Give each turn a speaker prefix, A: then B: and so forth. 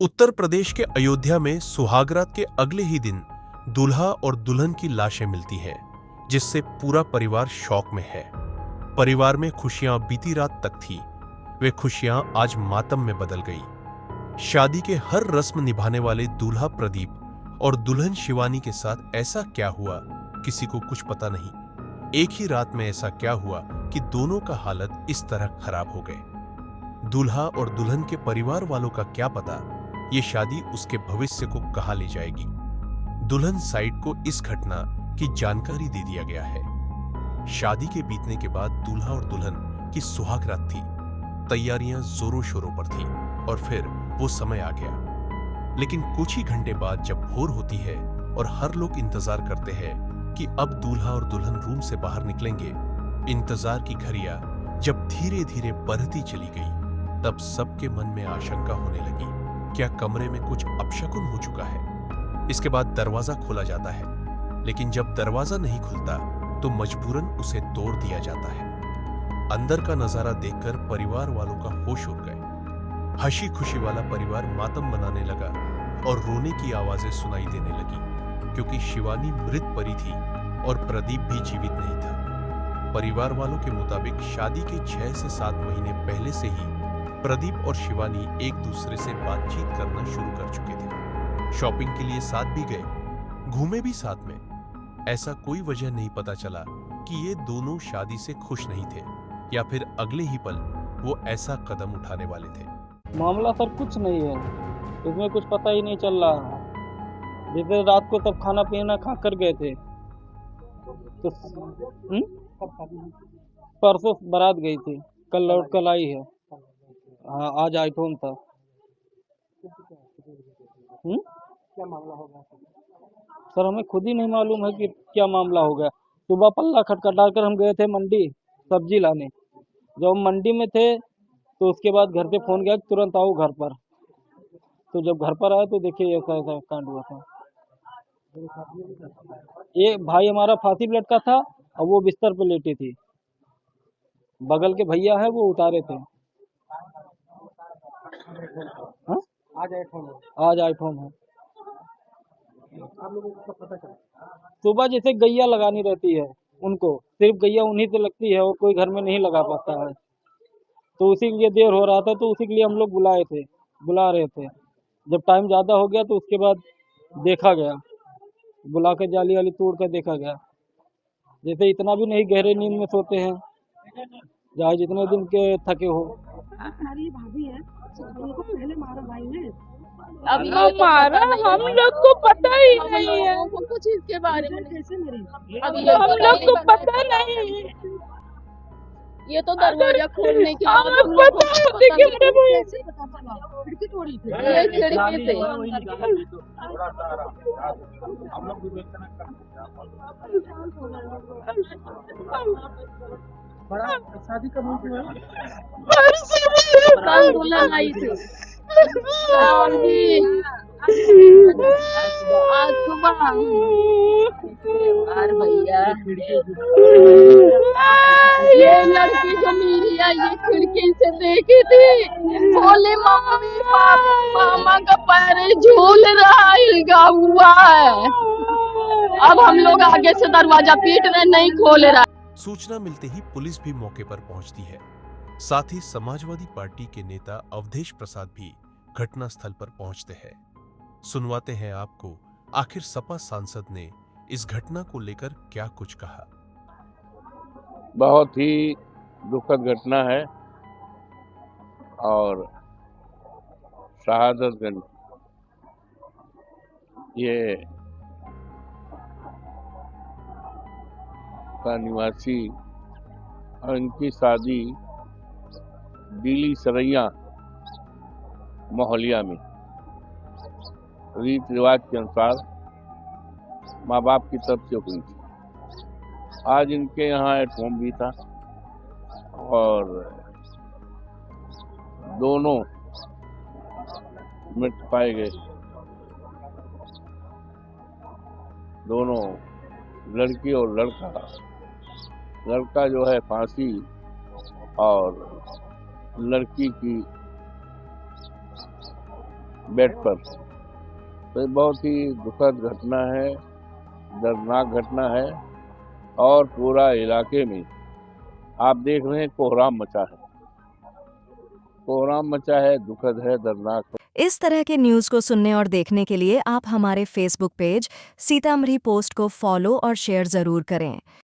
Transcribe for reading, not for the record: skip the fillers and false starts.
A: उत्तर प्रदेश के अयोध्या में सुहागरात के अगले ही दिन दूल्हा और दुल्हन की लाशें मिलती हैं, जिससे पूरा परिवार शॉक में है। परिवार में खुशियां बीती रात तक थी, वे खुशियां आज मातम में बदल गई। शादी के हर रस्म निभाने वाले दूल्हा प्रदीप और दुल्हन शिवानी के साथ ऐसा क्या हुआ, किसी को कुछ पता नहीं। एक ही रात में ऐसा क्या हुआ कि दोनों का हालत इस तरह खराब हो गए। दूल्हा और दुल्हन के परिवार वालों का क्या पता ये शादी उसके भविष्य को कहां ले जाएगी। दुल्हन साइड को इस घटना की जानकारी दे दिया गया है। शादी के बीतने के बाद दूल्हा और दुल्हन की सुहागरात थी। तैयारियां जोरों शोरों पर थी और फिर वो समय आ गया। लेकिन कुछ ही घंटे बाद जब भोर होती है और हर लोग इंतजार करते हैं कि अब दूल्हा और दुल्हन रूम से बाहर निकलेंगे, इंतजार की घड़ियां जब धीरे धीरे बढ़ती चली गई, तब सबके मन में आशंका होने लगी, क्या कमरे में कुछ अपशकुन हो चुका है। इसके बाद दरवाजा खोला जाता है, लेकिन जब दरवाजा नहीं खुलता तो मजबूरन उसे तोड़ दिया जाता है। अंदर का नजारा देखकर परिवार वालों का होश उड़ गए। हंसी खुशी वाला परिवार मातम मनाने लगा और रोने की आवाजें सुनाई देने लगी, क्योंकि शिवानी मृत पड़ी थी और प्रदीप भी जीवित नहीं था। परिवार वालों के मुताबिक शादी के 6 से 7 महीने पहले से ही प्रदीप और शिवानी एक दूसरे से बातचीत करना शुरू कर चुके थे। शॉपिंग के लिए साथ भी गए, घूमे भी साथ में। ऐसा कोई वजह नहीं पता चला कि ये दोनों शादी से खुश नहीं थे या फिर अगले ही पल वो ऐसा कदम उठाने वाले थे।
B: मामला सर कुछ नहीं है, इसमें कुछ पता ही नहीं चल रहा। जिस रात को तब खाना पीना खा कर गए थे तो परसों बारात गई थी, कल लौट कल आई है। हाँ, आज आईफोन था। क्या मामला होगा सर, हमें खुद ही नहीं मालूम है कि क्या मामला होगा। सुबह पल्ला खटखटा कर हम गए थे मंडी सब्जी लाने। जब हम मंडी में थे तो उसके बाद घर से फोन गया कि तुरंत आओ घर पर। तो जब घर पर आए तो देखिए ऐसा ऐसा कांड हुआ था। ये भाई हमारा फांसी पे लटका था और वो बिस्तर पे लेटी थी। बगल के भैया है वो उतारे थे। हाँ? आज आईफोन है। सुबह जैसे गैया लगानी रहती है, उनको सिर्फ गैया उन्हीं से लगती है और कोई घर में नहीं लगा पाता है। तो उसी के लिए देर हो रहा था, तो उसी के लिए हम लोग बुला रहे थे। जब टाइम ज़्यादा हो गया तो उसके बाद देखा गया, बुलाकर जाली वाली तोड़ कर देखा गया। जैसे इतना भी नहीं गहरे नींद में सोते हैं, चाहे जितने दिन के थके हो।
C: हमारी भाभी है, उनको पहले मारा भाई ने।
D: अब हमारा हम लोग को पता ही नहीं है
C: कुछ इसके बारे में कैसे मेरी
D: अब ये हम लोग को पता नहीं है।
C: ये तो दरवाजा खोलने के बाद
D: हमें पता होती कि मेरे भाई
C: कैसे पता चला? खिड़की तोड़ी थी।
D: ये खिड़की से
B: बड़ा शादी कब हुई थी?
D: दुल्हन आई थी आज सुबह। यार भैया ये लड़की जो मेरी है ये खिड़की से देखी थी, बोले मम्मी मामा का पैर झूल रहा हिलगा हुआ है। अब हम लोग आगे से दरवाजा पीट रहे, नहीं खोल रहा।
A: सूचना मिलते ही पुलिस भी मौके पर पहुंचती है। साथ ही समाजवादी पार्टी के नेता अवधेश प्रसाद भी घटनास्थल पर पहुंचते हैं। सुनवाते हैं आपको आखिर सपा सांसद ने इस घटना को लेकर क्या कुछ कहा।
E: बहुत ही दुखद घटना है और शहादतगंज ये का निवासी और इनकी शादी दिल्ली सरैया मोहल्ला में रीति रिवाज के अनुसार माँ बाप की तरफ से हुई थी। आज इनके यहाँ एट होम भी था और दोनों मृत पाए गए। दोनों लड़की और लड़का जो है फांसी और लड़की की बेड पर। तो ये बहुत ही दुखद घटना है, दर्दनाक घटना है और पूरा इलाके में आप देख रहे हैं कोहराम मचा है, कोहराम मचा है, दुखद है, दर्दनाक है।
F: इस तरह के न्यूज़ को सुनने और देखने के लिए आप हमारे फेसबुक पेज सीतामढ़ी पोस्ट को फॉलो और शेयर ज़रूर करें।